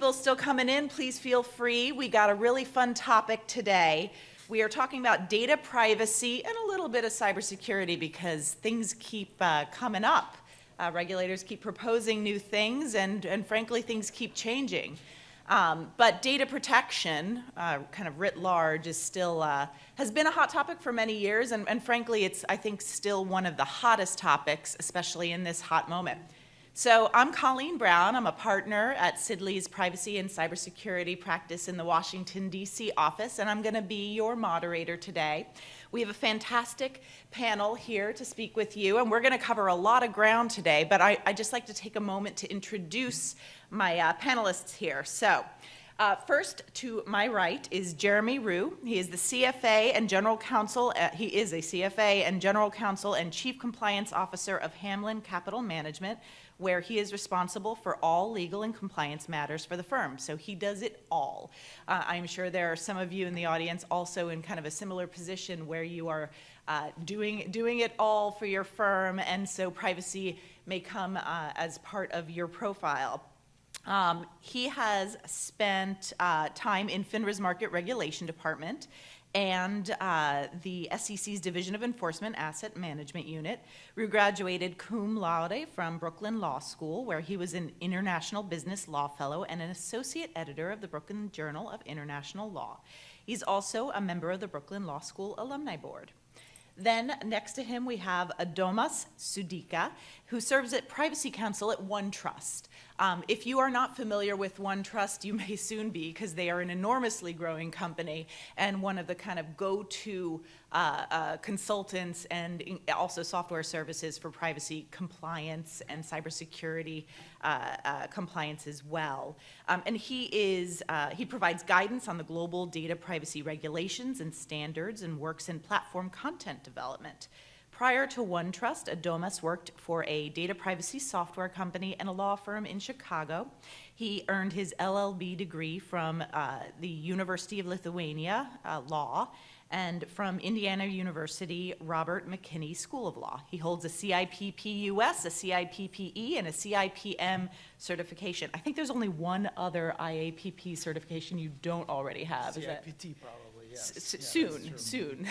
people still coming in, please feel free. We got a really fun topic today. We are talking about data privacy and a little bit of cybersecurity because things keep coming up. Regulators keep proposing new things and frankly, things keep changing. But data protection, kind of writ large, is still, has been a hot topic for many years, and frankly, it's, I think, still one of the hottest topics, especially in this hot moment. So I'm Colleen Brown. I'm a partner at Sidley's Privacy and Cybersecurity practice in the Washington, D.C. office, and I'm going to be your moderator today. We have a fantastic panel here to speak with you, and we're going to cover a lot of ground today, but I'd just like to take a moment to introduce my panelists here. So first to my right is Jeremy Rue. He is the CFA and General Counsel. He is a CFA and General Counsel and Chief Compliance Officer of Hamlin Capital Management, where he is responsible for all legal and compliance matters for the firm. So he does it all. I'm sure there are some of you in the audience also in kind of a similar position where you are doing it all for your firm, and so privacy may come as part of your profile. He has spent time in FINRA's Market Regulation Department and the SEC's Division of Enforcement Asset Management Unit. Rue graduated cum laude from Brooklyn Law School, where he was an International Business Law Fellow and an Associate Editor of the Brooklyn Journal of International Law. He's also a member of the Brooklyn Law School Alumni Board. Then next to him we have Adomas Sudika, who serves at Privacy Counsel at OneTrust. If you are not familiar with OneTrust, you may soon be, because they are an enormously growing company and one of the kind of go-to consultants and also software services for privacy compliance and cybersecurity compliance as well. And he provides guidance on the global data privacy regulations and standards and works in platform content development. Prior to OneTrust, Adomas worked for a data privacy software company and a law firm in Chicago. He earned his LLB degree from the University of Lithuania Law and from Indiana University Robert McKinney School of Law. He holds a CIPP-US, a CIPP-E, and a CIPM certification. I think there's only one other IAPP certification you don't already have. CIPT probably, yes. Soon.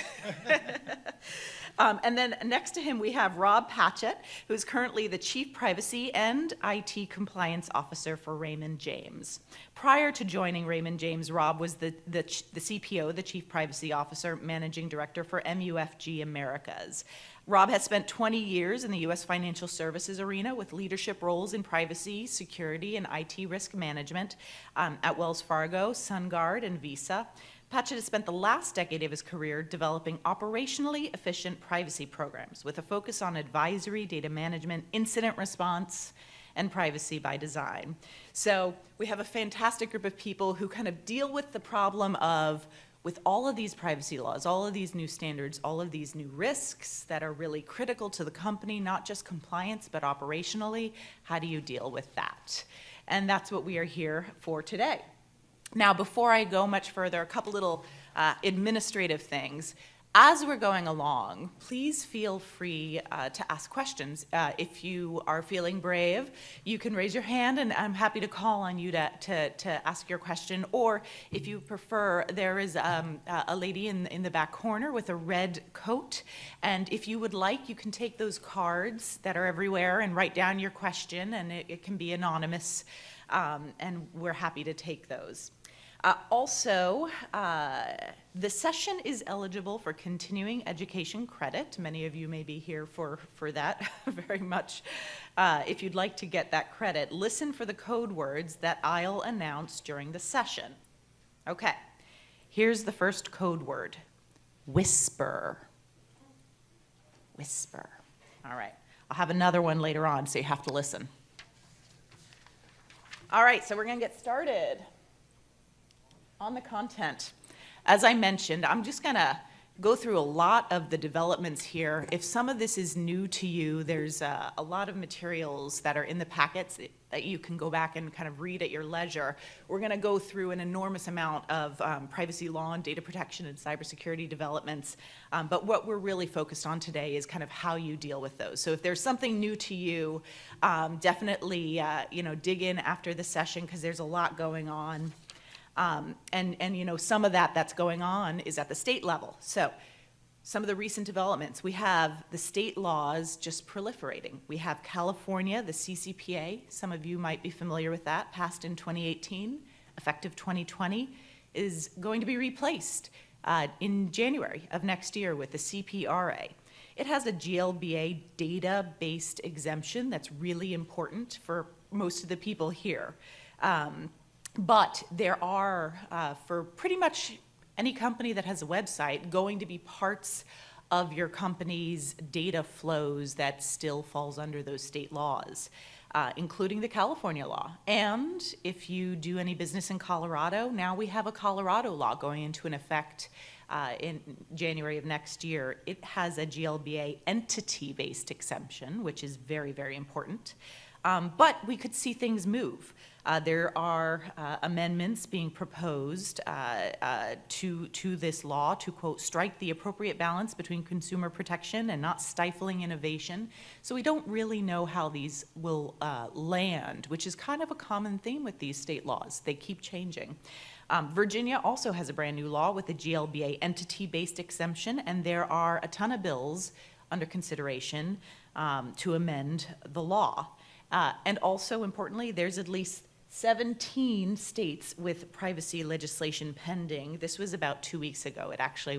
And then next to him we have Rob Patchett, who's currently the Chief Privacy and IT Compliance Officer for Raymond James. Prior to joining Raymond James, Rob was the CPO, the Chief Privacy Officer, Managing Director for MUFG Americas. Rob has spent 20 years in the U.S. financial services arena with leadership roles in privacy, security, and IT risk management at Wells Fargo, SunGard, and Visa. Patchett has spent the last decade of his career developing operationally efficient privacy programs with a focus on advisory, data management, incident response, and privacy by design. So we have a fantastic group of people who kind of deal with the problem of, with all of these privacy laws, all of these new standards, all of these new risks that are really critical to the company, not just compliance, but operationally, how do you deal with that? And that's what we are here for today. Now, before I go much further, a couple little administrative things. As we're going along, please feel free to ask questions. If you are feeling brave, you can raise your hand, and I'm happy to call on you to ask your question. Or if you prefer, there is a lady in the back corner with a red coat. And if you would like, you can take those cards that are everywhere and write down your question, and it can be anonymous. And we're happy to take those. Also, the session is eligible for continuing education credit. Many of you may be here for that very much. If you'd like to get that credit, listen for the code words that I'll announce during the session. Okay, here's the first code word: whisper. Whisper. All right, I'll have another one later on, so you have to listen. All right, so we're gonna get started. On the content, as I mentioned, I'm just gonna go through a lot of the developments here. If some of this is new to you, there's a lot of materials that are in the packets that you can go back and kind of read at your leisure. We're going to go through an enormous amount of privacy law and data protection and cybersecurity developments. But what we're really focused on today is kind of how you deal with those. So if there's something new to you, definitely dig in after the session, because there's a lot going on. And some of that's going on is at the state level. So some of the recent developments, we have the state laws just proliferating. We have California, the CCPA, some of you might be familiar with that, passed in 2018, effective 2020, is going to be replaced in January of next year with the CPRA. It has a GLBA data-based exemption that's really important for most of the people here. But there are, for pretty much any company that has a website, going to be parts of your company's data flows that still falls under those state laws, including the California law. And if you do any business in Colorado, now we have a Colorado law going into an effect in January of next year. It has a GLBA entity-based exemption, which is very, very important. But we could see things move. There are amendments being proposed to this law to, quote, strike the appropriate balance between consumer protection and not stifling innovation. So we don't really know how these will land, which is kind of a common theme with these state laws. They keep changing. Virginia also has a brand new law with a GLBA entity-based exemption, and there are a ton of bills under consideration to amend the law. And also, importantly, there's at least 17 states with privacy legislation pending. This was about 2 weeks ago.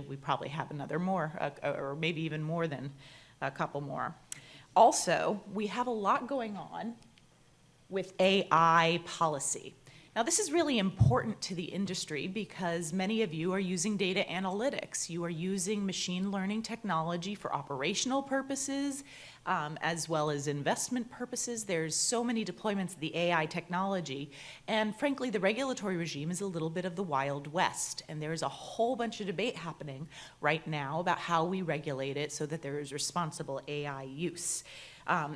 We probably have another more, or maybe even more than a couple more. Also, we have a lot going on with AI policy. Now, this is really important to the industry because many of you are using data analytics. You are using machine learning technology for operational purposes, as well as investment purposes. There's so many deployments of the AI technology, and frankly, the regulatory regime is a little bit of the Wild West, and there's a whole bunch of debate happening right now about how we regulate it so that there is responsible AI use.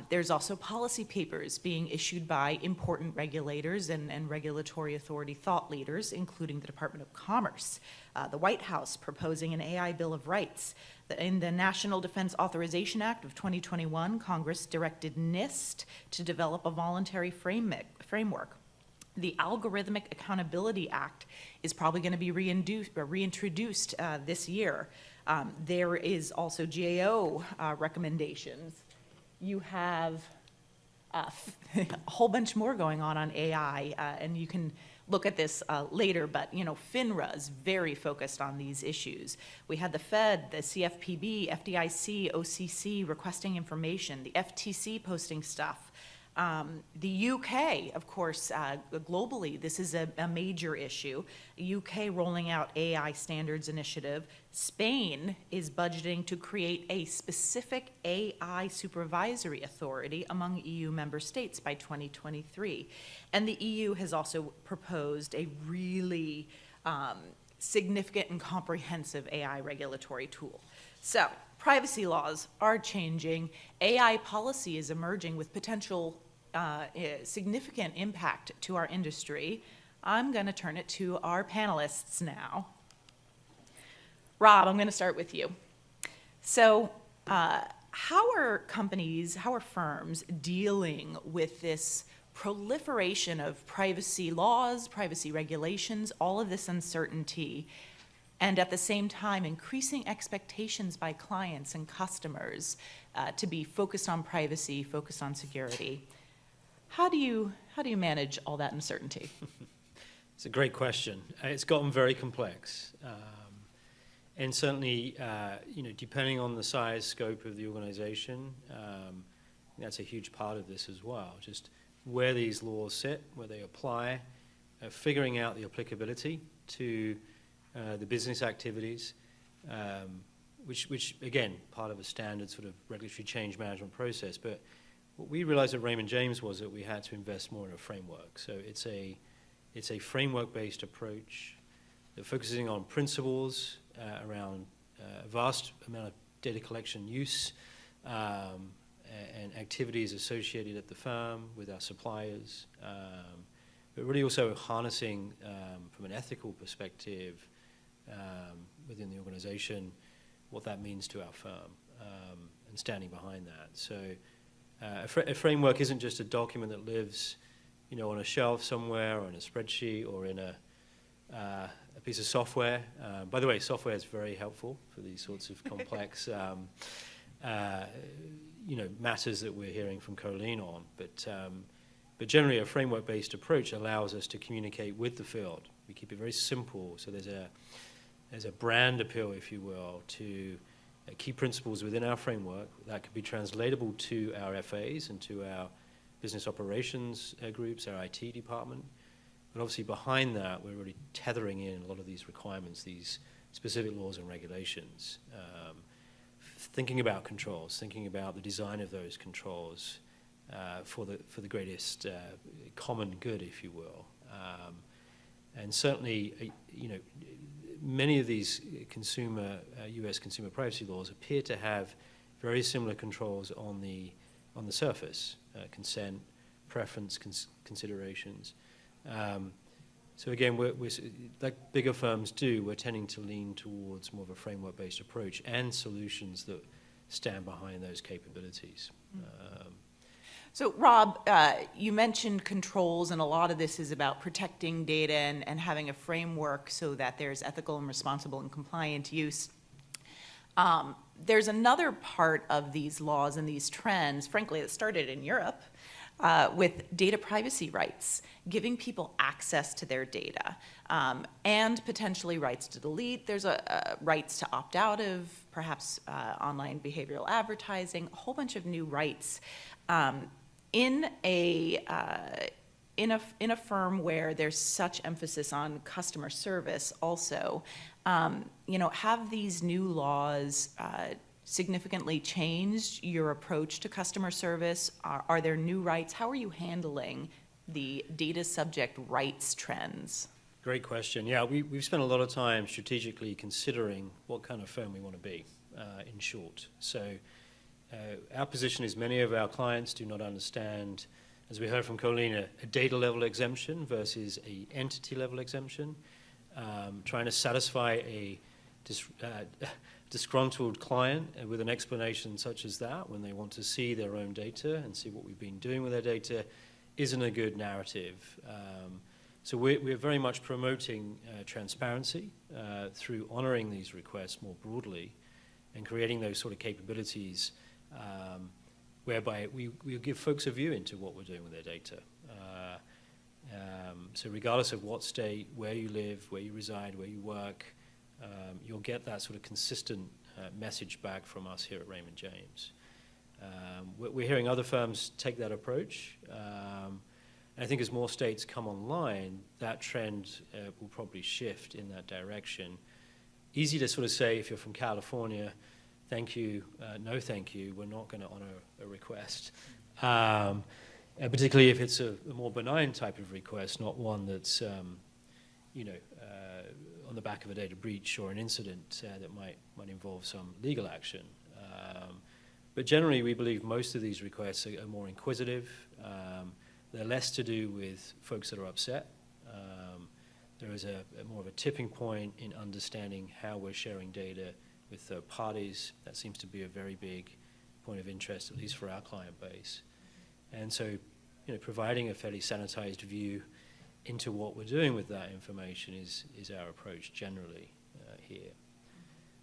There's also policy papers being issued by important regulators and regulatory authority thought leaders, including the Department of Commerce, the White House proposing an AI Bill of Rights. In the National Defense Authorization Act of 2021, Congress directed NIST to develop a voluntary framework. The Algorithmic Accountability Act is probably going to be reintroduced this year. There is also GAO recommendations. You have a whole bunch more going on AI, and you can look at this later, but FINRA is very focused on these issues. We had the Fed, the CFPB, FDIC, OCC requesting information, the FTC posting stuff. The UK, of course, globally, this is a major issue. UK rolling out AI standards initiative. Spain is budgeting to create a specific AI supervisory authority among EU member states by 2023. And the EU has also proposed a really significant and comprehensive AI regulatory tool. So privacy laws are changing. AI policy is emerging with potential significant impact to our industry. I'm going to turn it to our panelists now. Rob, I'm going to start with you. So how are companies, how are firms dealing with this proliferation of privacy laws, privacy regulations, all of this uncertainty, and at the same time increasing expectations by clients and customers to be focused on privacy, focused on security? How do you manage all that uncertainty? It's a great question. It's gotten very complex. And certainly, depending on the size, scope of the organization, that's a huge part of this as well. Just where these laws sit, where they apply, figuring out the applicability to the business activities, which again, part of a standard sort of regulatory change management process. But what we realized at Raymond James was that we had to invest more in a framework. So it's a framework-based approach that focusing on principles around a vast amount of data collection use and activities associated at the firm with our suppliers, but really also harnessing from an ethical perspective within the organization what that means to our firm and standing behind that. So a framework isn't just a document that lives, on a shelf somewhere or in a spreadsheet or in a piece of software. By the way, software is very helpful for these sorts of complex matters that we're hearing from Colleen on. But generally, a framework-based approach allows us to communicate with the field. We keep it very simple, so there's a brand appeal, if you will, to key principles within our framework that could be translatable to our FAs and to our business operations groups, our IT department. But obviously behind that, we're really tethering in a lot of these requirements, these specific laws and regulations, thinking about controls, thinking about the design of those controls for the greatest common good, if you will. And certainly, many of these U.S. consumer privacy laws appear to have very similar controls on the surface, consent, preference considerations. So again, we're like bigger firms do, we're tending to lean towards more of a framework-based approach and solutions that stand behind those capabilities. So Rob, you mentioned controls, and a lot of this is about protecting data and having a framework so that there's ethical and responsible and compliant use. There's another part of these laws and these trends, frankly, that started in Europe, with data privacy rights, giving people access to their data, and potentially rights to delete. There's rights to opt out of perhaps online behavioral advertising, a whole bunch of new rights. In a firm where there's such emphasis on customer service also, have these new laws significantly changed your approach to customer service? Are there new rights? How are you handling the data subject rights trends? Great question. Yeah, we've spent a lot of time strategically considering what kind of firm we want to be, in short. So our position is many of our clients do not understand, as we heard from Colleen, a data level exemption versus a entity level exemption. Trying to satisfy a disgruntled client with an explanation such as that when they want to see their own data and see what we've been doing with their data isn't a good narrative. So we're very much promoting transparency through honoring these requests more broadly and creating those sort of capabilities whereby we'll give folks a view into what we're doing with their data. So regardless of what state, where you live, where you reside, where you work, you'll get that sort of consistent message back from us here at Raymond James. We're hearing other firms take that approach. And I think as more states come online, that trend will probably shift in that direction. Easy to sort of say if you're from California, thank you, no thank you, we're not going to honor a request. Particularly if it's a more benign type of request, not one that's on the back of a data breach or an incident that might involve some legal action. But generally, we believe most of these requests are more inquisitive. They're less to do with folks that are upset. There is a more of a tipping point in understanding how we're sharing data with third parties. That seems to be a very big point of interest, at least for our client base. And so, providing a fairly sanitized view into what we're doing with that information is our approach generally here.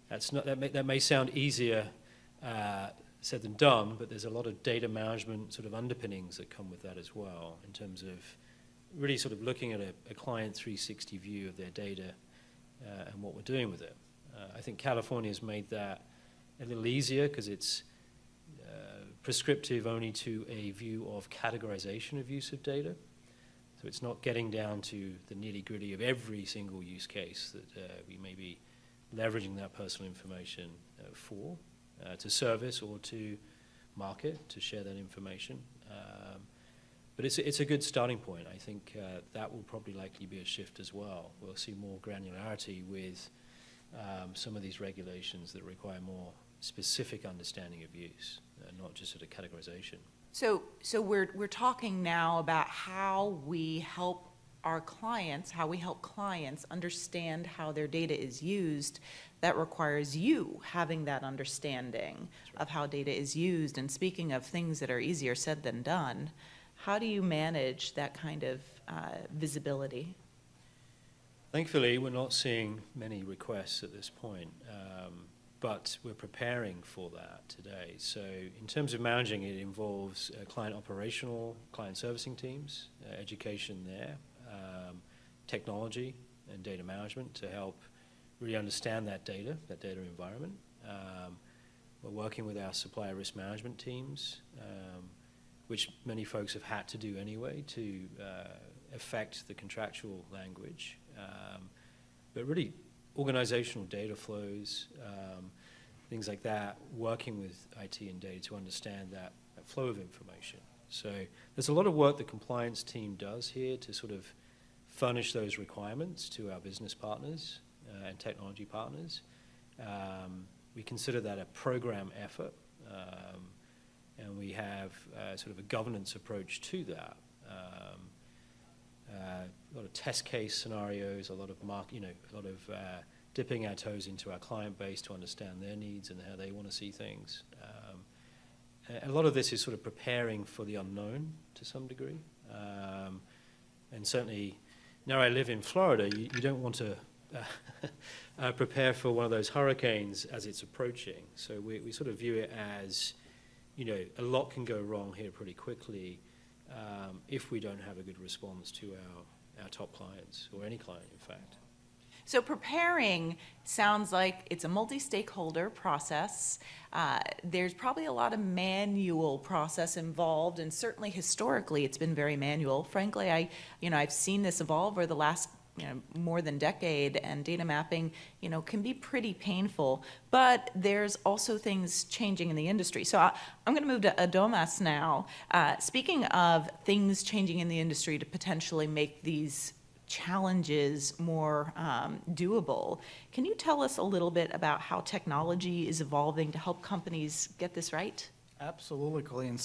That may sound easier said than done, but there's a lot of data management sort of underpinnings that come with that as well, in terms of really sort of looking at a client 360 view of their data and what we're doing with it. I think California's made that a little easier because it's prescriptive only to a view of categorization of use of data. So it's not getting down to the nitty-gritty of every single use case that we may be leveraging that personal information for, to service or to market, to share that information. But it's a good starting point. I think that will probably likely be a shift as well. We'll see more granularity with some of these regulations that require more specific understanding of use, not just sort of categorization. So we're talking now about how we help our clients, how we help clients understand how their data is used. That requires you having that understanding of how data is used. And speaking of things that are easier said than done, how do you manage that kind of visibility? Thankfully, we're not seeing many requests at this point, but we're preparing for that today. So in terms of managing it, involves client operational, client servicing teams, education there, technology and data management to help really understand that data environment. We're working with our supplier risk management teams, which many folks have had to do anyway to affect the contractual language. But really, organizational data flows, things like that, working with IT and data to understand that flow of information. So there's a lot of work the compliance team does here to sort of furnish those requirements to our business partners and technology partners. We consider that a program effort, and we have sort of a governance approach to that. A lot of test case scenarios, a lot of dipping our toes into our client base to understand their needs and how they want to see things. A lot of this is sort of preparing for the unknown to some degree. And certainly, now I live in Florida, you don't want to prepare for one of those hurricanes as it's approaching. So we sort of view it as, a lot can go wrong here pretty quickly if we don't have a good response to our top clients, or any client, in fact. So preparing sounds like it's a multi-stakeholder process. There's probably a lot of manual process involved, and certainly historically it's been very manual. Frankly, I've seen this evolve over the last more than decade, and data mapping can be pretty painful, but there's also things changing in the industry. So I'm going to move to Adomas now. Speaking of things changing in the industry to potentially make these challenges more doable, can you tell us a little bit about how technology is evolving to help companies get this right? Absolutely, Colleen.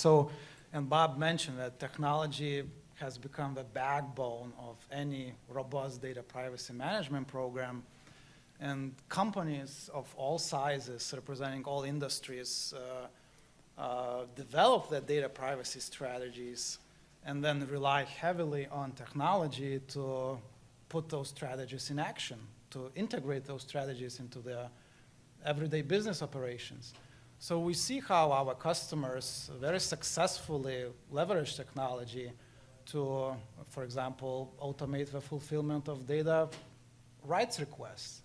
And Bob mentioned that technology has become the backbone of any robust data privacy management program. And companies of all sizes, representing all industries, develop their data privacy strategies and then rely heavily on technology to put those strategies in action, to integrate those strategies into their everyday business operations. So we see how our customers very successfully leverage technology to, for example, automate the fulfillment of data rights requests,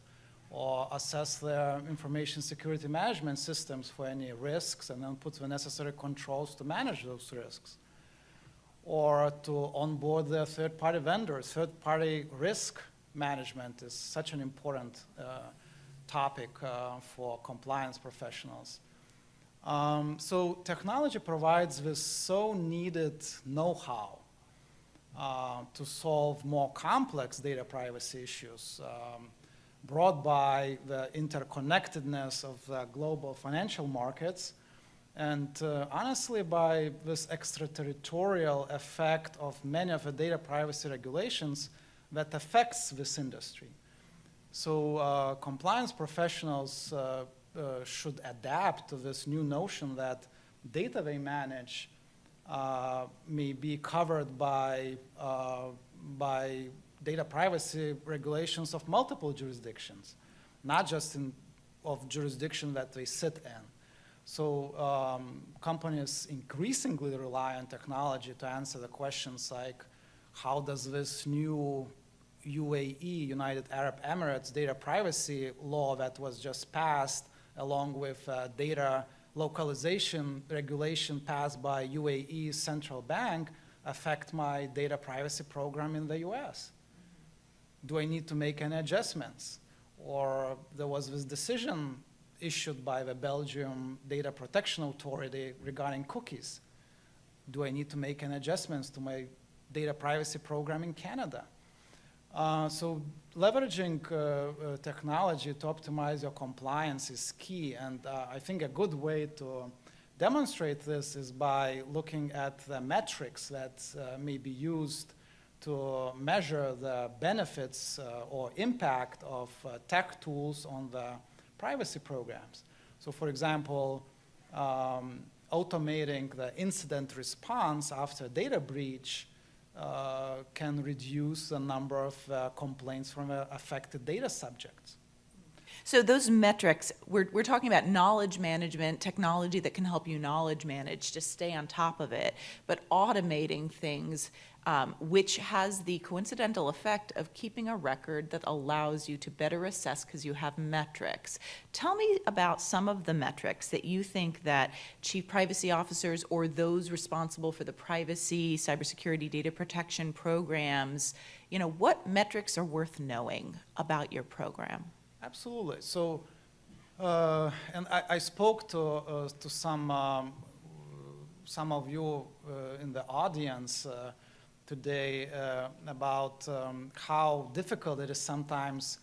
or assess their information security management systems for any risks and then put the necessary controls to manage those risks, or to onboard their third-party vendors. Third-party risk management is such an important topic for compliance professionals. So technology provides this so needed know-how to solve more complex data privacy issues brought by the interconnectedness of the global financial markets, and honestly by this extraterritorial effect of many of the data privacy regulations that affects this industry. So compliance professionals should adapt to this new notion that data they manage may be covered by data privacy regulations of multiple jurisdictions, not just of jurisdiction that they sit in. So companies increasingly rely on technology to answer the questions like, how does this new UAE, United Arab Emirates, data privacy law that was just passed, along with data localization regulation passed by UAE's central bank, affect my data privacy program in the US? Do I need to make any adjustments? Or there was this decision issued by the Belgium Data Protection Authority regarding cookies. Do I need to make any adjustments to my data privacy program in Canada? So leveraging technology to optimize your compliance is key, and I think a good way to demonstrate this is by looking at the metrics that may be used to measure the benefits or impact of tech tools on the privacy programs. So for example, automating the incident response after data breach can reduce the number of complaints from affected data subjects. So those metrics, we're talking about knowledge management, technology that can help you knowledge manage, to stay on top of it, but automating things, which has the coincidental effect of keeping a record that allows you to better assess because you have metrics. Tell me about some of the metrics that you think that chief privacy officers or those responsible for the privacy, cybersecurity, data protection programs, what metrics are worth knowing about your program? Absolutely. So, and I spoke to some of you in the audience today about how difficult it is sometimes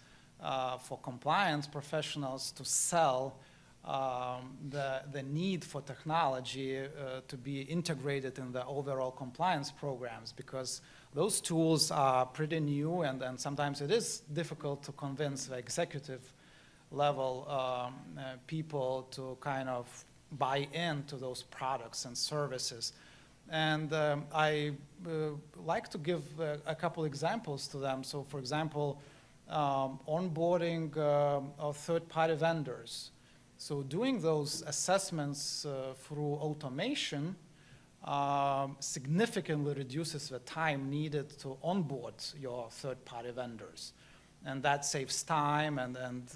for compliance professionals to sell the need for technology to be integrated in the overall compliance programs, because those tools are pretty new, and sometimes it is difficult to convince the executive level people to kind of buy into those products and services. And I like to give a couple examples to them. So for example, onboarding of third-party vendors. So doing those assessments through automation significantly reduces the time needed to onboard your third-party vendors. And that saves time, and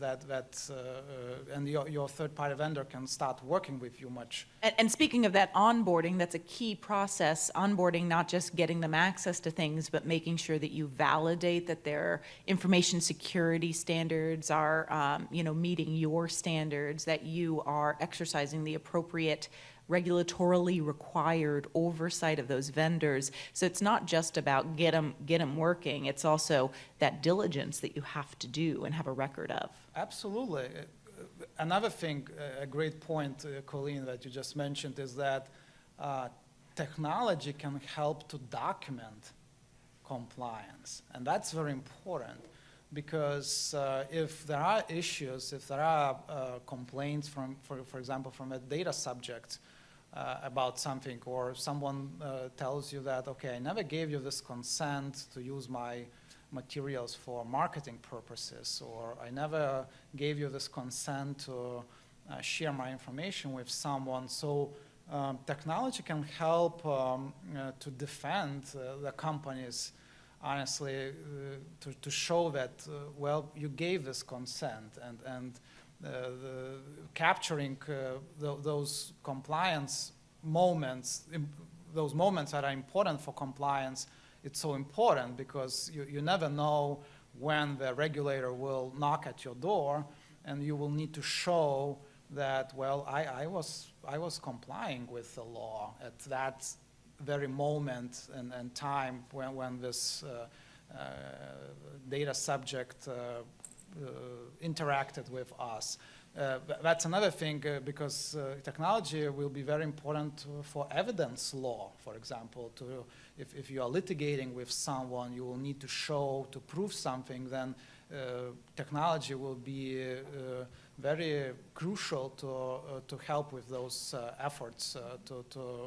your third-party vendor can start working with you much. And speaking of that onboarding, that's a key process. Onboarding, not just getting them access to things, but making sure that you validate that their information security standards are, meeting your standards, that you are exercising the appropriate regulatorily required oversight of those vendors. So it's not just about get them working. It's also that diligence that you have to do and have a record of. Absolutely. Another thing, a great point, Colleen, that you just mentioned, is that technology can help to document compliance. And that's very important, because if there are issues, if there are complaints for example, from a data subject about something, or someone tells you that, okay, I never gave you this consent to use my materials for marketing purposes, or I never gave you this consent to share my information with someone. So technology can help to defend the companies, honestly, to show that, well, you gave this consent, and capturing those compliance moments, those moments that are important for compliance, it's so important, because you never know when the regulator will knock at your door, and you will need to show that, well, I was complying with the law at that very moment and time when this data subject interacted with us. That's another thing, because technology will be very important for evidence law, for example. If you are litigating with someone, you will need to show, to prove something, then technology will be very crucial to help with those efforts to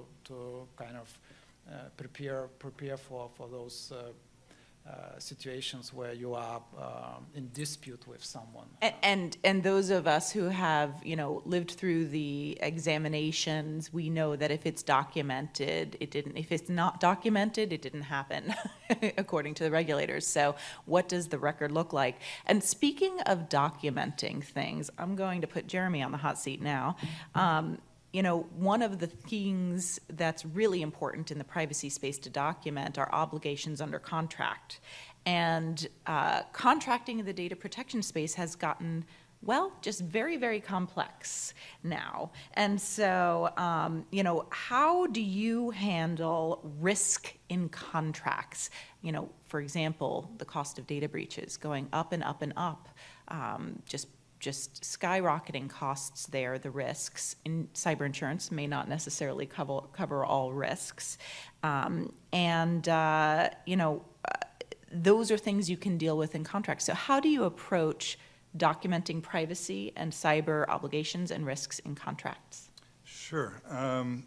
kind of prepare for those situations where you are in dispute with someone. And those of us who have, lived through the examinations, we know that if it's documented, it didn't. If it's not documented, it didn't happen, according to the regulators. So what does the record look like? And speaking of documenting things, I'm going to put Jeremy on the hot seat now. One of the things that's really important in the privacy space to document are obligations under contract. And contracting in the data protection space has gotten Well, just very, very complex now. And so, how do you handle risk in contracts? For example, the cost of data breaches going up and up and up, just skyrocketing costs there, the risks. In cyber insurance may not necessarily cover all risks. Those are things you can deal with in contracts. So how do you approach documenting privacy and cyber obligations and risks in contracts? Sure.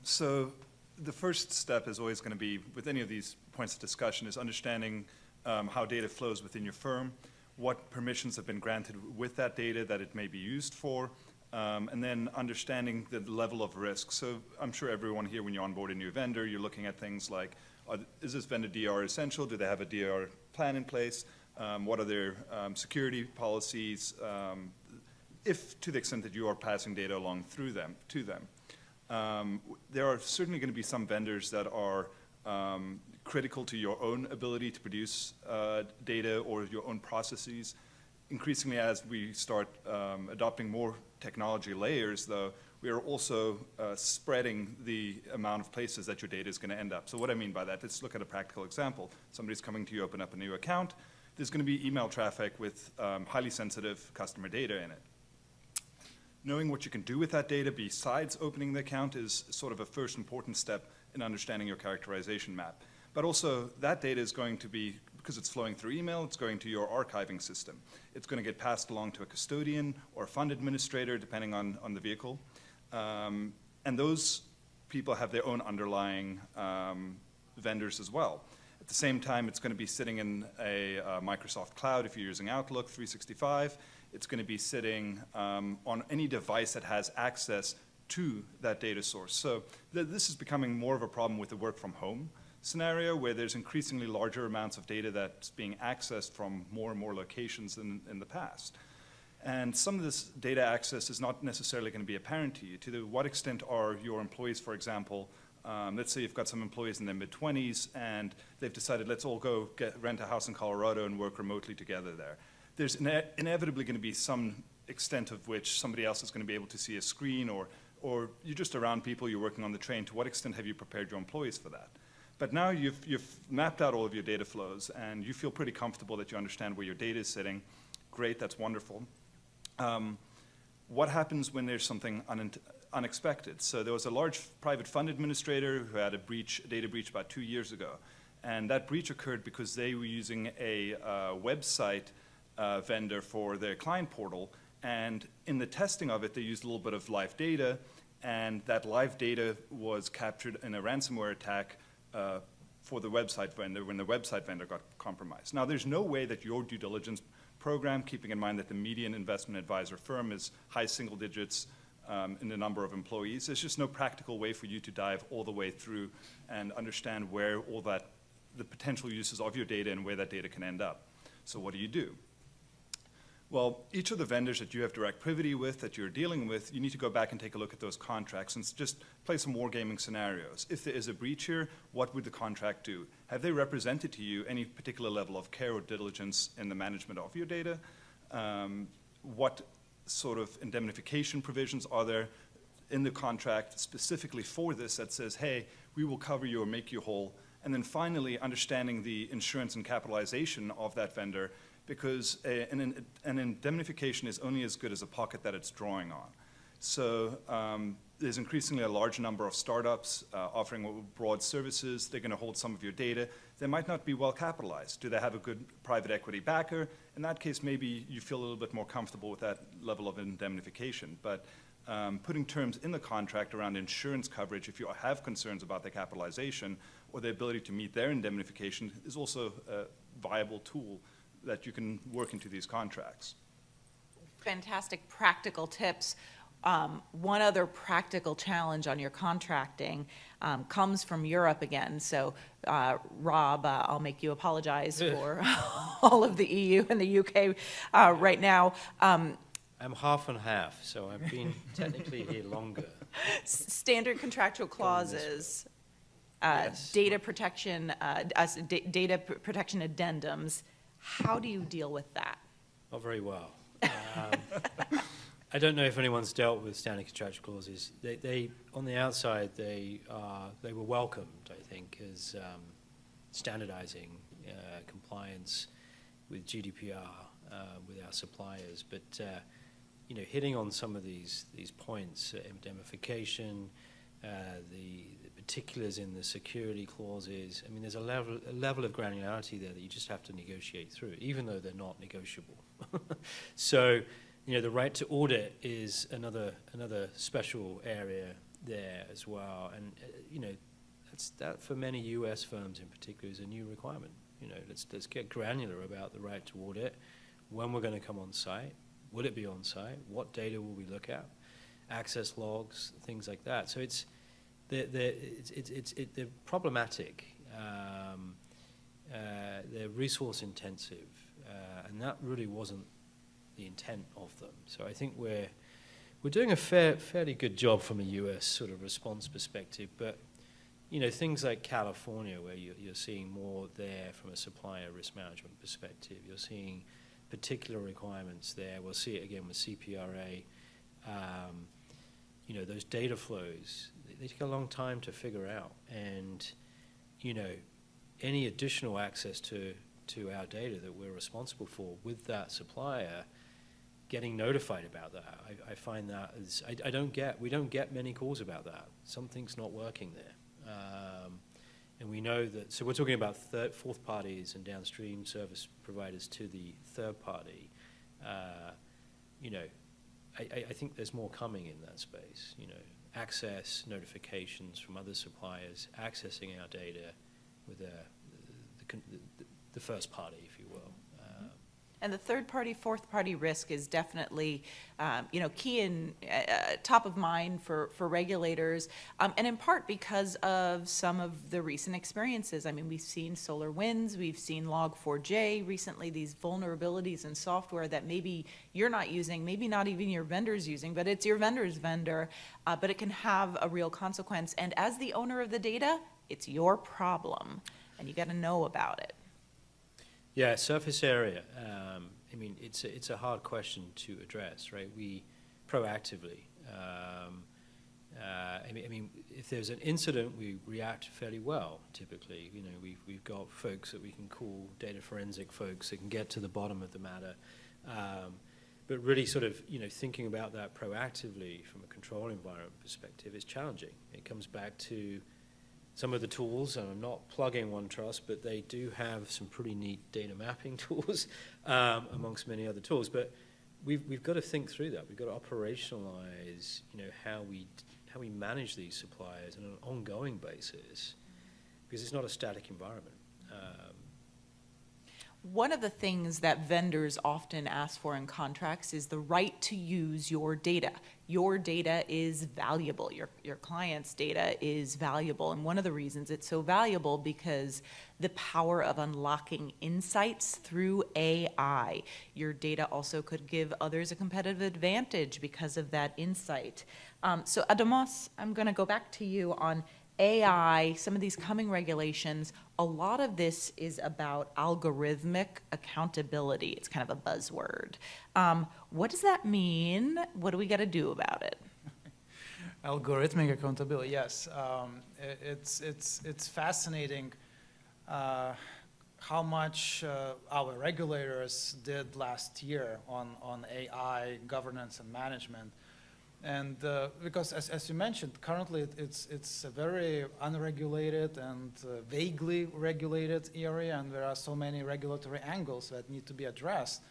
So the first step is always going to be, with any of these points of discussion, is understanding how data flows within your firm, what permissions have been granted with that data that it may be used for, and then understanding the level of risk. So I'm sure everyone here, when you onboard a new vendor, you're looking at things like, is this vendor DR essential? Do they have a DR plan in place? What are their security policies, if to the extent that you are passing data along through them, to them. There are certainly going to be some vendors that are critical to your own ability to produce data or your own processes. Increasingly, as we start adopting more technology layers, though, we are also spreading the amount of places that your data is going to end up. So what I mean by that, let's look at a practical example. Somebody's coming to you, open up a new account. There's going to be email traffic with highly sensitive customer data in it. Knowing what you can do with that data besides opening the account is sort of a first important step in understanding your characterization map. But also, that data is going to be, because it's flowing through email, it's going to your archiving system. It's going to get passed along to a custodian or a fund administrator, depending on the vehicle. And those people have their own underlying vendors as well. At the same time, it's going to be sitting in a Microsoft Cloud if you're using Outlook 365. It's going to be sitting on any device that has access to that data source. So this is becoming more of a problem with the work from home scenario, where there's increasingly larger amounts of data that's being accessed from more and more locations than in the past. And some of this data access is not necessarily going to be apparent to you. To what extent are your employees, for example, let's say you've got some employees in their mid-20s and they've decided, let's all go rent a house in Colorado and work remotely together there. There's inevitably going to be some extent of which somebody else is going to be able to see a screen, or you're just around people, you're working on the train. To what extent have you prepared your employees for that? But now you've mapped out all of your data flows and you feel pretty comfortable that you understand where your data is sitting. Great, that's wonderful. What happens when there's something unexpected? So there was a large private fund administrator who had a data breach about 2 years ago. And that breach occurred because they were using a website vendor for their client portal. And in the testing of it, they used a little bit of live data. And that live data was captured in a ransomware attack for the website vendor when the website vendor got compromised. Now, there's no way that your due diligence program, keeping in mind that the median investment advisor firm is high single digits in the number of employees, there's just no practical way for you to dive all the way through and understand where all that, the potential uses of your data and where that data can end up. So what do you do? Well, each of the vendors that you have direct privity with, that you're dealing with, you need to go back and take a look at those contracts and just play some wargaming scenarios. If there is a breach here, what would the contract do? Have they represented to you any particular level of care or diligence in the management of your data? What sort of indemnification provisions are there in the contract specifically for this that says, hey, we will cover you or make you whole? And then finally, understanding the insurance and capitalization of that vendor, because an indemnification is only as good as a pocket that it's drawing on. So there's increasingly a large number of startups offering broad services. They're going to hold some of your data. They might not be well capitalized. Do they have a good private equity backer? In that case, maybe you feel a little bit more comfortable with that level of indemnification. But putting terms in the contract around insurance coverage, if you have concerns about their capitalization or their ability to meet their indemnification, is also a viable tool that you can work into these contracts. Fantastic practical tips. One other practical challenge on your contracting comes from Europe again. So, Rob, I'll make you apologize for all of the EU and the UK right now. I'm half and half, so I've been technically here longer. Standard contractual clauses, Yes. data protection addendums. How do you deal with that? Not very well. I don't know if anyone's dealt with standard contractual clauses. They on the outside, they were welcomed, I think, as standardizing compliance with GDPR with our suppliers. But you know, hitting on some of these points, indemnification, the particulars in the security clauses. I mean, there's a level of granularity there that you just have to negotiate through, even though they're not negotiable. So, you know, the right to audit is another special area there as well. And you know, that for many U.S. firms in particular is a new requirement. You know, let's get granular about the right to audit, when we're going to come on site, will it be on site, what data will we look at, access logs, things like that. So they're problematic. They're resource intensive, and that really wasn't the intent of them. So I think we're doing a fairly good job from a U.S. sort of response perspective. But you know, things like California, where you're seeing more there from a supplier risk management perspective. You're seeing particular requirements there. We'll see it again with CPRA. You know, those data flows, they take a long time to figure out. And, you know, any additional access to our data that we're responsible for with that supplier, getting notified about that, I find that is, we don't get many calls about that. Something's not working there. And we know that, so we're talking about fourth parties and downstream service providers to the third party. You know, I think there's more coming in that space. You know, access notifications from other suppliers, accessing our data with the first party, if you will. And the third party, fourth party risk is definitely, you know, key and top of mind for regulators, and in part because of some of the recent experiences. I mean, we've seen SolarWinds, we've seen Log4j recently, these vulnerabilities in software that maybe you're not using, maybe not even your vendor's using, but it's your vendor's vendor, but it can have a real consequence. And as the owner of the data, it's your problem, and you got to know about it. Yeah, surface area. I mean, it's a hard question to address, right? We proactively. I mean, if there's an incident, we react fairly well. Typically, you know, we've got folks that we can call, data forensic folks that can get to the bottom of the matter. But really, sort of, you know, thinking about that proactively from a control environment perspective is challenging. It comes back to some of the tools, and I'm not plugging OneTrust, but they do have some pretty neat data mapping tools amongst many other tools. But we've got to think through that. We've got to operationalize, you know, how we manage these suppliers on an ongoing basis, because it's not a static environment. One of the things that vendors often ask for in contracts is the right to use your data. Your data is valuable. Your client's data is valuable. And one of the reasons it's so valuable because the power of unlocking insights through AI. Your data also could give others a competitive advantage because of that insight. So Adamos, I'm going to go back to you on AI, some of these coming regulations. A lot of this is about algorithmic accountability. It's kind of a buzzword. What does that mean? What do we got to do about it? Algorithmic accountability, yes. It's fascinating how much our regulators did last year on AI governance and management. And because, as you mentioned, currently it's a very unregulated and vaguely regulated area, and there are so many regulatory angles that need to be addressed.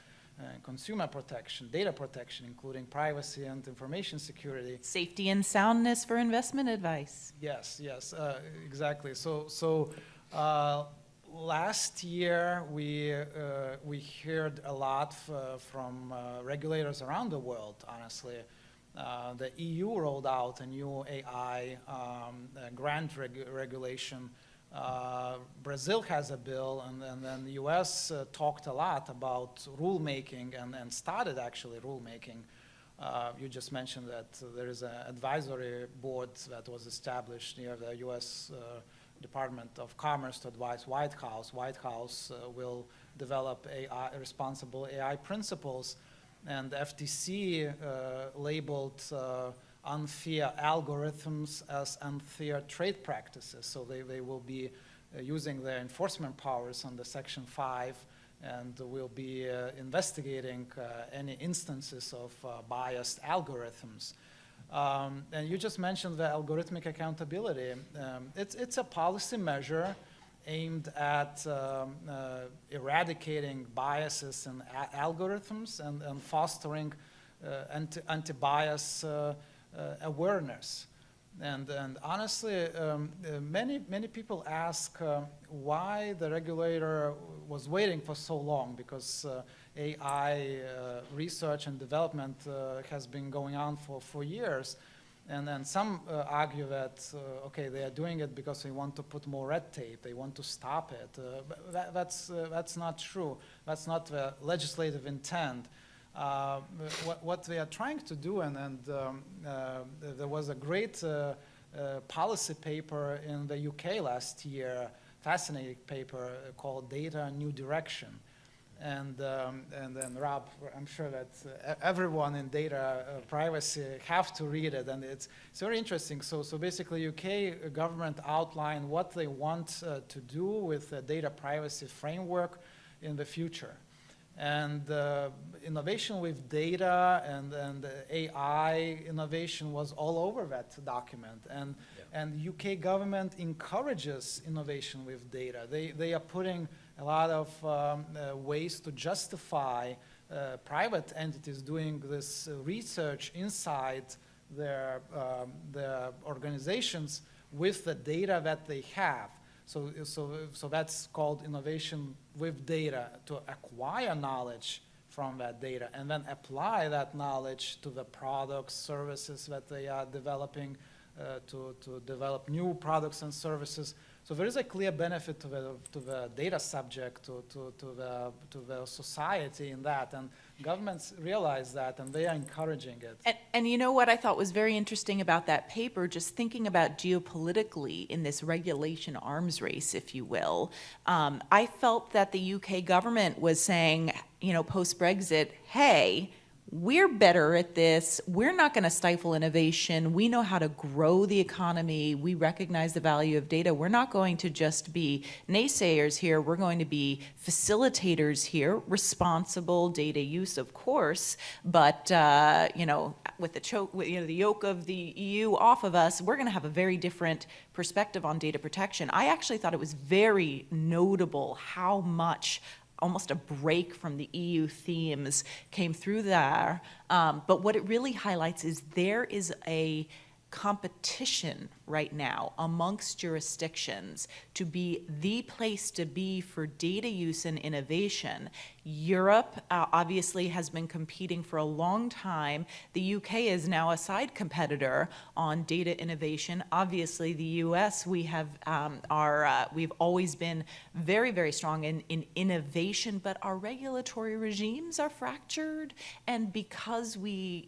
Consumer protection, data protection, including privacy and information security. Safety and soundness for investment advice. Yes, exactly. So last year we heard a lot from regulators around the world, honestly. The EU rolled out a new AI grant regulation. Brazil has a bill, and then the US talked a lot about rulemaking and started actually rulemaking. You just mentioned that there is an advisory board that was established near the US Department of Commerce to advise White House. White House will develop responsible AI principles. And the FTC labeled unfair algorithms as unfair trade practices. So they will be using their enforcement powers under Section 5 and will be investigating any instances of biased algorithms. And you just mentioned the algorithmic accountability. It's a policy measure aimed at eradicating biases in algorithms and fostering anti-bias awareness. And honestly, many people ask why the regulator was waiting for so long, because AI research and development has been going on for years. And then some argue that, okay, they are doing it because they want to put more red tape, they want to stop it. That's not true. That's not the legislative intent. What they are trying to do, and there was a great policy paper in the UK last year, fascinating paper called Data: A New Direction. And then Rob, I'm sure that everyone in data privacy have to read it, and it's very interesting. So basically, UK government outlined what they want to do with the data privacy framework in the future. And innovation with data and AI innovation was all over that document. And UK government encourages innovation with data. They are putting a lot of ways to justify private entities doing this research inside their organizations with the data that they have. So that's called innovation with data, to acquire knowledge from that data and then apply that knowledge to the products, services that they are developing, to develop new products and services. So there is a clear benefit to the data subject, to the society in that, and governments realize that, and they are encouraging it. And you know what I thought was very interesting about that paper, just thinking about geopolitically in this regulation arms race, if you will, I felt that the UK government was saying, you know, post-Brexit, hey, we're better at this. We're not going to stifle innovation. We know how to grow the economy. We recognize the value of data. We're not going to just be naysayers here. We're going to be facilitators here, responsible data use, of course, but you know, with the yoke of the EU off of us, we're going to have a very different perspective on data protection. I actually thought it was very notable how much almost a break from the EU themes came through there. But what it really highlights is there is a competition right now amongst jurisdictions to be the place to be for data use and innovation. Europe obviously has been competing for a long time. The UK is now a side competitor on data innovation. Obviously, the US, we've always been very, very strong in innovation, but our regulatory regimes are fractured. And because we,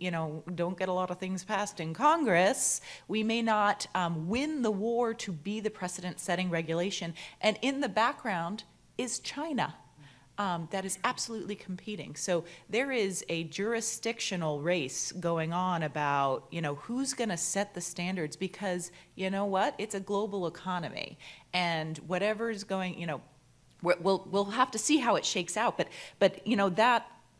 don't get a lot of things passed in Congress, we may not win the war to be the precedent-setting regulation. And in the background is China. That is absolutely competing. So there is a jurisdictional race going on about, who's going to set the standards, because you know what? It's a global economy, and whatever's going, we'll have to see how it shakes out. But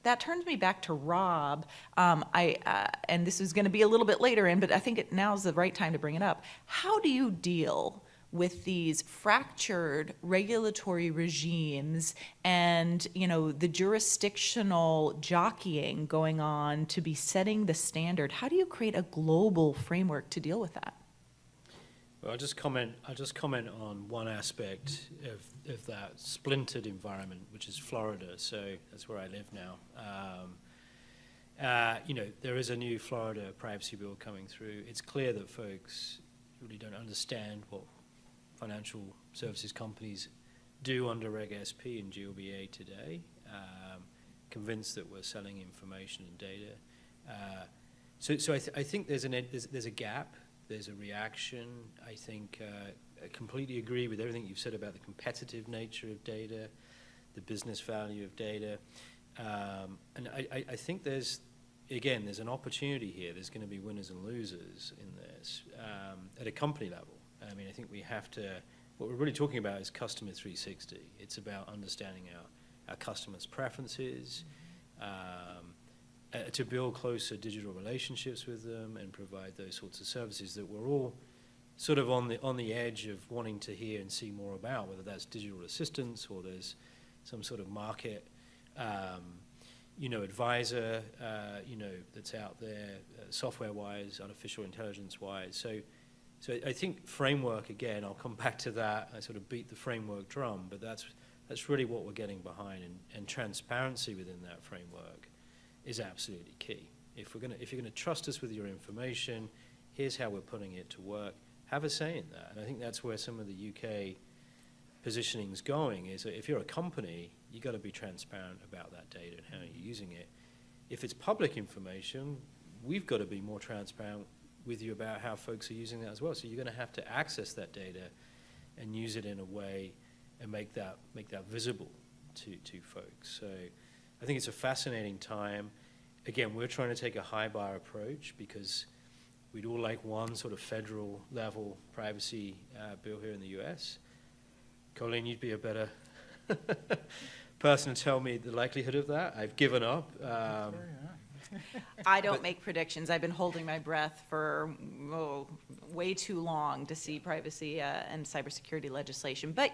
that turns me back to Rob. And this is going to be a little bit later in, but I think now's the right time to bring it up. How do you deal with these fractured regulatory regimes and, the jurisdictional jockeying going on to be setting the standard? How do you create a global framework to deal with that? Well, I'll just comment on one aspect of that splintered environment, which is Florida. So that's where I live now. There is a new Florida privacy bill coming through. It's clear that folks really don't understand what financial services companies do under Reg SP and GLBA today. Convinced that we're selling information and data. So I think there's a gap. There's a reaction. I think I completely agree with everything you've said about the competitive nature of data, the business value of data. And I think there's an opportunity here. There's going to be winners and losers in this at a company level. I mean, I think we have to, what we're really talking about is customer 360. It's about understanding our customers' preferences, to build closer digital relationships with them and provide those sorts of services that we're all sort of on the edge of wanting to hear and see more about, whether that's digital assistance or there's some sort of market advisor, that's out there, software-wise, artificial intelligence-wise. So I think framework, again, I'll come back to that. I sort of beat the framework drum, but that's really what we're getting behind, and transparency within that framework is absolutely key. If you're gonna trust us with your information, here's how we're putting it to work. Have a say in that, and I think that's where some of the UK positioning's going. Is that if you're a company, you got to be transparent about that data and how you're using it. If it's public information, we've got to be more transparent with you about how folks are using that as well. So you're going to have to access that data and use it in a way and make that visible to folks. So I think it's a fascinating time. Again, we're trying to take a high bar approach because we'd all like one sort of federal level privacy bill here in the US. Colleen, you'd be a better person to tell me the likelihood of that. I've given up. I don't make predictions. I've been holding my breath for way too long to see privacy and cybersecurity legislation. But,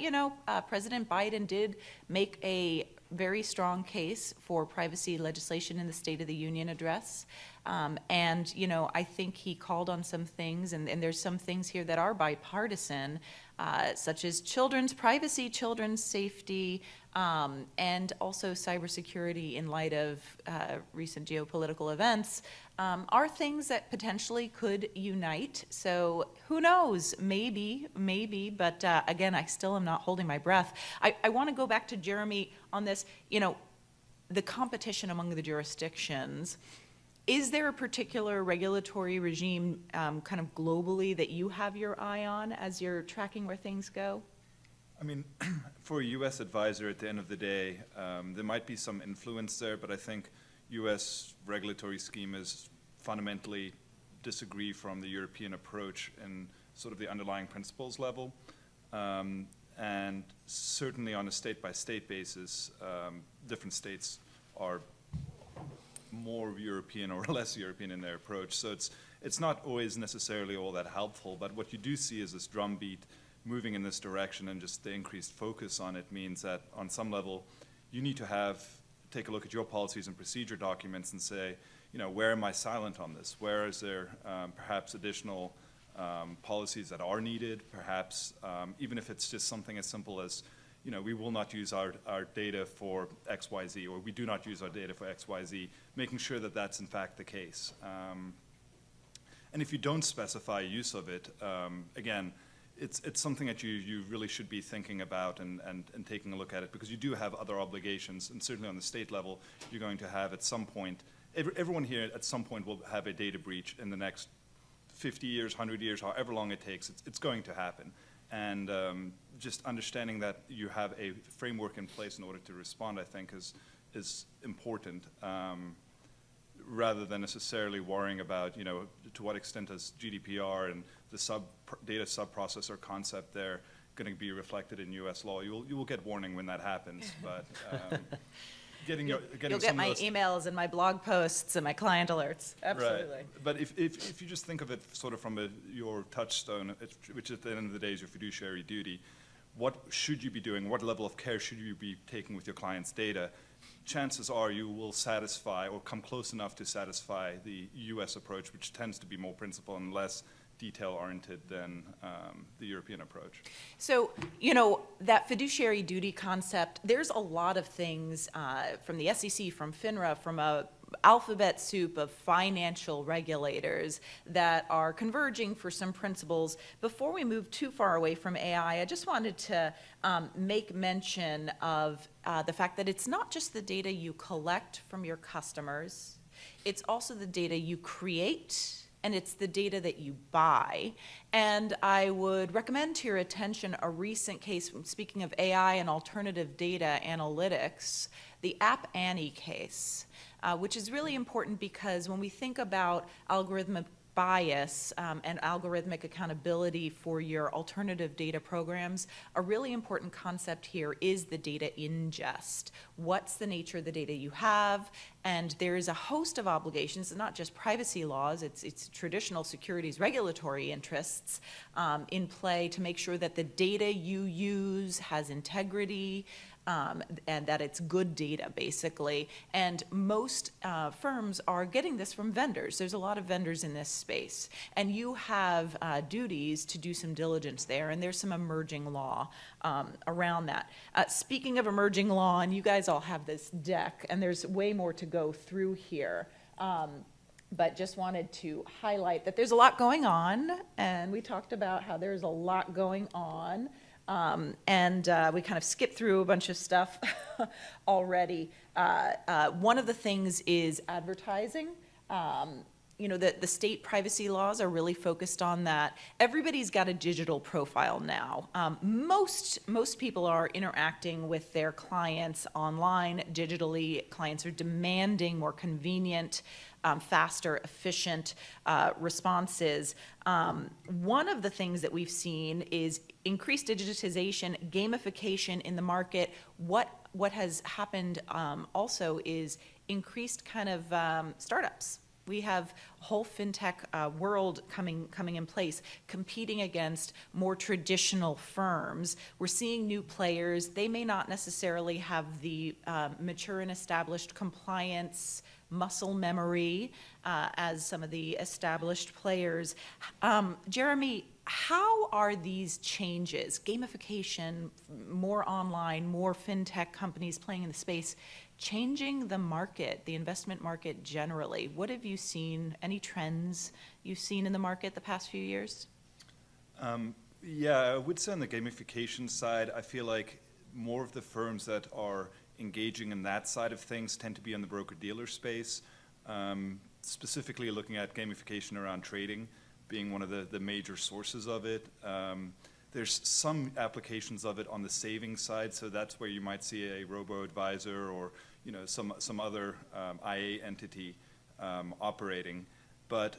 President Biden did make a very strong case for privacy legislation in the State of the Union address. And, I think he called on some things, and there's some things here that are bipartisan, such as children's privacy, children's safety, and also cybersecurity in light of recent geopolitical events, are things that potentially could unite. So who knows? Maybe, but again, I still am not holding my breath. I want to go back to Jeremy on this, the competition among the jurisdictions. Is there a particular regulatory regime kind of globally that you have your eye on as you're tracking where things go? I mean, for a U.S. advisor, at the end of the day, there might be some influence there, but I think U.S. regulatory schemas fundamentally disagree from the European approach in sort of the underlying principles level. And certainly on a state-by-state basis, different states are more European or less European in their approach. So it's not always necessarily all that helpful, but what you do see is this drumbeat moving in this direction, and just the increased focus on it means that on some level you need to take a look at your policies and procedure documents and say, where am I silent on this? Where is there perhaps additional policies that are needed? Perhaps even if it's just something as simple as, we will not use our data for XYZ, or we do not use our data for XYZ, making sure that that's in fact the case. And if you don't specify use of it, again, it's something that you really should be thinking about and taking a look at it, because you do have other obligations, and certainly on the state level, you're going to have at some point, everyone here at some point will have a data breach in the next 50 years, 100 years, however long it takes, it's going to happen. And just understanding that you have a framework in place in order to respond, I think, is important, rather than necessarily worrying about, to what extent does GDPR and the data sub-processor concept there going to be reflected in U.S. law. You will get warning when that happens, but you'll get my emails and my blog posts and my client alerts. Absolutely. Right. But if you just think of it sort of from your touchstone, which at the end of the day is your fiduciary duty, what should you be doing? What level of care should you be taking with your client's data? Chances are you will satisfy or come close enough to satisfy the U.S. approach, which tends to be more principle and less detail-oriented than the European approach. So, that fiduciary duty concept, there's a lot of things from the SEC, from FINRA, from a alphabet soup of financial regulators that are converging for some principles. Before we move too far away from AI, I just wanted to make mention of the fact that it's not just the data you collect from your customers, it's also the data you create and it's the data that you buy. And I would recommend to your attention a recent case, speaking of AI and alternative data analytics, the App Annie case, which is really important because when we think about algorithmic bias and algorithmic accountability for your alternative data programs, a really important concept here is the data ingest. What's the nature of the data you have? And there is a host of obligations, not just privacy laws, it's traditional securities regulatory interests in play to make sure that the data you use has integrity, and that it's good data, basically. And most firms are getting this from vendors. There's a lot of vendors in this space. And you have duties to do some diligence there, and there's some emerging law around that. Speaking of emerging law, and you guys all have this deck, and there's way more to go through here. But just wanted to highlight that there's a lot going on, and we talked about how there's a lot going on. We kind of skipped through a bunch of stuff already. One of the things is advertising. The state privacy laws are really focused on that. Everybody's got a digital profile now. Most people are interacting with their clients online, digitally. Clients are demanding more convenient, faster, efficient responses. One of the things that we've seen is increased digitization, gamification in the market. What has happened also is increased kind of startups. We have a whole fintech world coming in place, competing against more traditional firms. We're seeing new players. They may not necessarily have the mature and established compliance muscle memory as some of the established players. Jeremy, how are these changes, gamification, more online, more fintech companies playing in the space, changing the market, the investment market generally? What have you seen? Any trends you've seen in the market the past few years? Yeah, I would say on the gamification side, I feel like more of the firms that are engaging in that side of things tend to be in the broker-dealer space, specifically looking at gamification around trading being one of the major sources of it. There's some applications of it on the savings side, so that's where you might see a robo-advisor or some other IA entity operating. But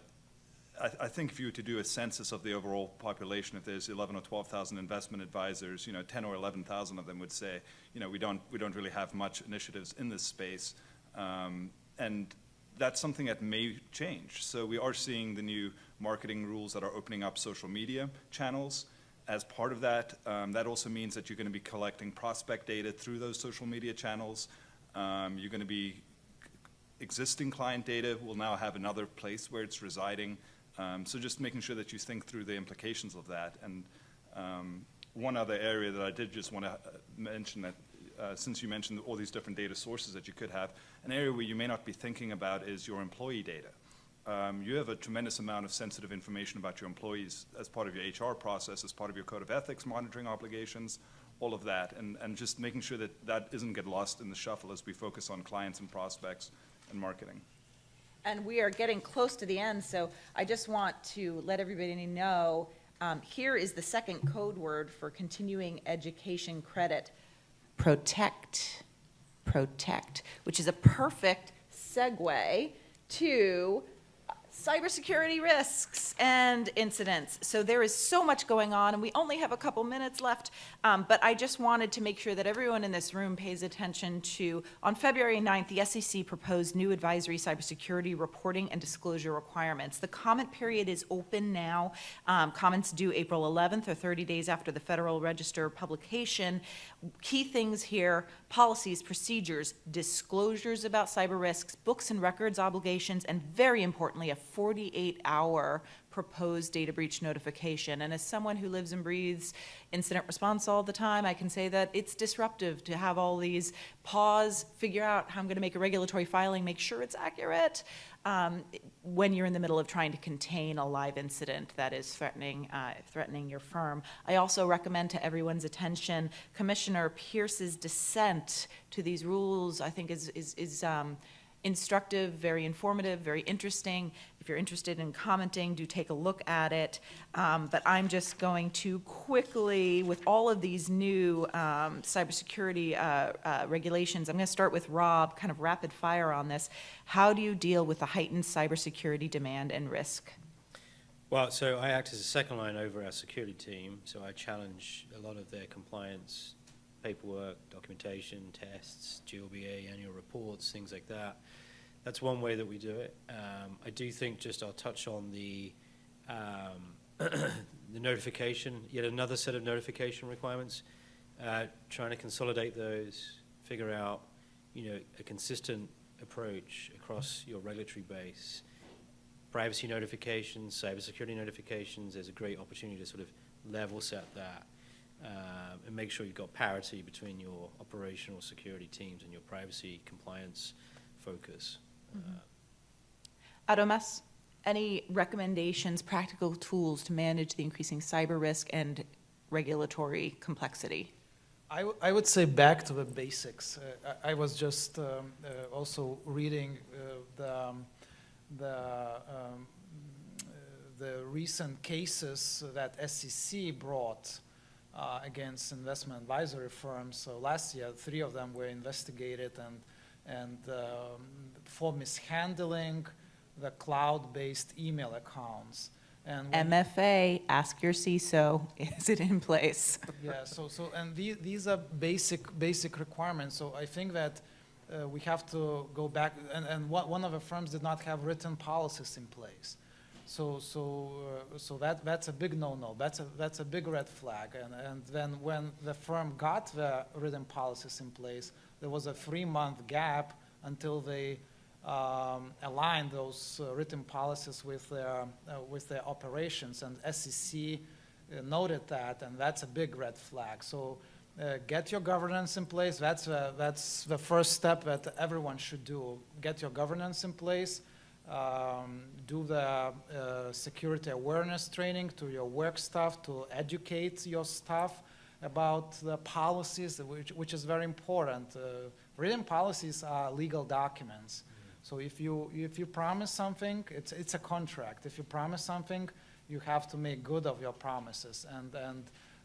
I think if you were to do a census of the overall population, if there's 11 or 12,000 investment advisors, 10 or 11,000 of them would say, we don't really have much initiatives in this space, and that's something that may change. So we are seeing the new marketing rules that are opening up social media channels. As part of that, that also means that you're going to be collecting prospect data through those social media channels. You're going to be existing client data will now have another place where it's residing. So just making sure that you think through the implications of that. And one other area that I did just want to mention that since you mentioned all these different data sources that you could have, an area where you may not be thinking about is your employee data. You have a tremendous amount of sensitive information about your employees as part of your HR process, as part of your code of ethics monitoring obligations, all of that, and just making sure that that doesn't get lost in the shuffle as we focus on clients and prospects and marketing. And we are getting close to the end, so I just want to let everybody know, here is the second code word for continuing education credit, protect, which is a perfect segue to cybersecurity risks and incidents. So there is so much going on, and we only have a couple minutes left, but I just wanted to make sure that everyone in this room pays attention to, on February 9th, the SEC proposed new advisory cybersecurity reporting and disclosure requirements. The comment period is open now. Comments due April 11th or 30 days after the Federal Register publication. Key things here: policies, procedures, disclosures about cyber risks, books and records obligations, and very importantly, a 48-hour proposed data breach notification. And as someone who lives and breathes incident response all the time, I can say that it's disruptive to have all these pause, figure out how I'm going to make a regulatory filing, make sure it's accurate, when you're in the middle of trying to contain a live incident that is threatening your firm. I also recommend to everyone's attention Commissioner Pierce's dissent to these rules. I think is instructive, very informative, very interesting. If you're interested in commenting, do take a look at it. But I'm just going to quickly, with all of these new cybersecurity regulations, I'm going to start with Rob, kind of rapid fire on this. How do you deal with the heightened cybersecurity demand and risk? Well, so I act as a second line over our security team, so I challenge a lot of their compliance paperwork, documentation, tests, GLBA, annual reports, things like that. That's one way that we do it. I do think I'll touch on the notification, yet another set of notification requirements, trying to consolidate those, figure out, a consistent approach across your regulatory base. Privacy notifications, cybersecurity notifications, there's a great opportunity to sort of level set that and make sure you've got parity between your operational security teams and your privacy compliance focus. Adomas, any recommendations, practical tools to manage the increasing cyber risk and regulatory complexity? I would say back to the basics. I was just also reading the recent cases that SEC brought against investment advisory firms. So last year, 3 of them were investigated and for mishandling the cloud-based email accounts. And MFA, ask your CISO, is it in place? yeah, and these are basic requirements. So I think that we have to go back, and one of the firms did not have written policies in place. So that's a big no-no. That's a big red flag. And then when the firm got the written policies in place, there was a 3-month gap until they aligned those written policies with their operations. And SEC noted that, and that's a big red flag. So get your governance in place. That's the first step that everyone should do. Get your governance in place. Do the security awareness training to your work staff to educate your staff about the policies, which is very important. Written policies are legal documents. So if you promise something, it's a contract. If you promise something, you have to make good of your promises.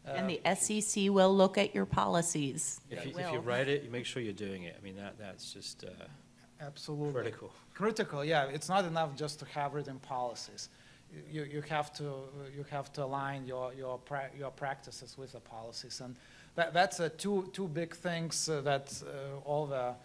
And the SEC will look at your policies. If They you will. write it, you make sure you're doing it. I mean, that's just absolutely critical. Critical, yeah. It's not enough just to have written policies. You have to align your practices with the policies, and that's two big things that all the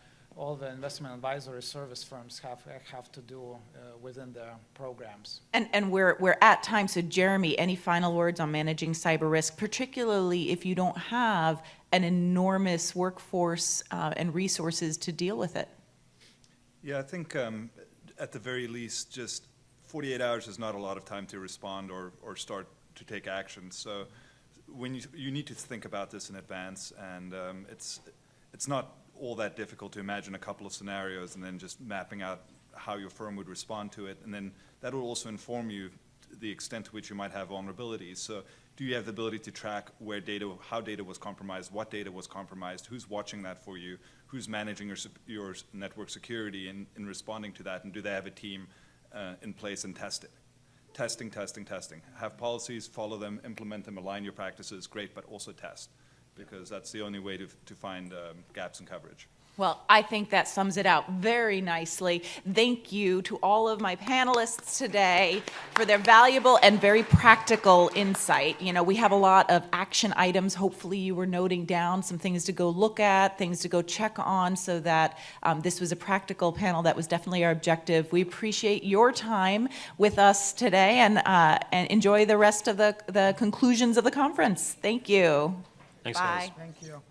investment advisory service firms have to do within their programs. And we're at time, so Jeremy, any final words on managing cyber risk, particularly if you don't have an enormous workforce and resources to deal with it? Yeah, I think at the very least, just 48 hours is not a lot of time to respond or start to take action. So when you need to think about this in advance, and it's not all that difficult to imagine a couple of scenarios and then just mapping out how your firm would respond to it. And then that will also inform you the extent to which you might have vulnerabilities. So do you have the ability to track how data was compromised, what data was compromised, who's watching that for you, who's managing your network security in responding to that, and do they have a team in place and test it? Testing. Have policies, follow them, implement them, align your practices, great, but also test, because that's the only way to find gaps in coverage. Well, I think that sums it out very nicely. Thank you to all of my panelists today for their valuable and very practical insight. We have a lot of action items. Hopefully you were noting down some things to go look at, things to go check on, so that this was a practical panel. That was definitely our objective. We appreciate your time with us today, and enjoy the rest of the conclusions of the conference. Thank you. Thanks, guys. Bye. Thank you.